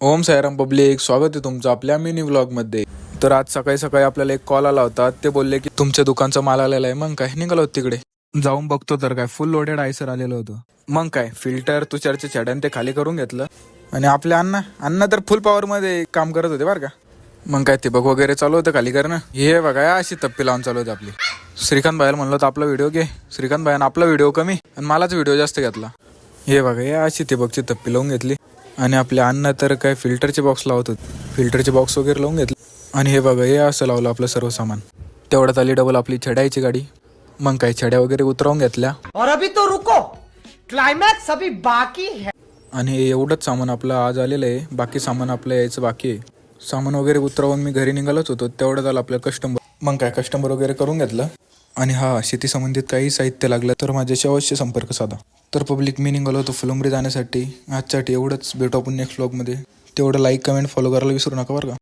Om Sairam public, स्वागत आहे तुमचं आपल्या मिनी व्लॉगमध्ये. तर आज सकाळी सकाळी आपल्याला एक कॉल आला होता. ते बोलले की तुमच्या दुकानचं माल आलेला आहे. मग काय निघालो होतो तिकडे. जाऊन बघतो तर काय फुल लोडेड आयसर आलेलं होतं. मग काय फिल्टर तुषारचे छड्यान ते खाली करून घेतलं. आणि आपले अण्णा तर फुल पॉवर मध्ये काम करत होते बरं का. मग काय ते बघ वगैरे चालू होतं खाली करणं. हे बघा अशी तप्पी लावून चालू होती आपली. श्रीकांत भाईला म्हणलं तर आपला व्हिडिओ घे. श्रीकांत भाईनं आपला व्हिडिओ कमी आणि मलाच व्हिडिओ जास्त घेतला. हे बघा हे अशी ते बघची तप्पी लावून घेतली. आणि आपले अण्णा तर काय फिल्टरचे बॉक्स लावत होते. फिल्टरचे बॉक्स वगैरे लावून घेतले. आणि हे बघा हे असं लावलं आपलं सर्व सामान. तेवढ्यात आली डबल आपली छड्याची गाडी. मग काय छड्या वगैरे उतरवून घेतल्या. और अभी तो रुको, क्लाइमैक्स अभी बाकी है. आणि एवढंच सामान आपलं आज आलेलं आहे. बाकी सामान आपलं यायचं बाकी आहे. सामान वगैरे उतरवून मी घरी निघालोच होतो. तेवढ्यात आलं आपलं कस्टमर. मग काय कस्टमर वगैरे करून घेतलं. आणि हा शेती संबंधित काही साहित्य लागलं तर माझ्याशी अवश्य संपर्क साधा. तर पब्लिक मी निघालो होतो फुलंब्री जाण्यासाठी. आजसाठी एवढंच. भेटू आपण नेक्स्ट व्लॉगमध्ये. तेवढं लाईक कमेंट फॉलो करायला विसरू नका बरं का.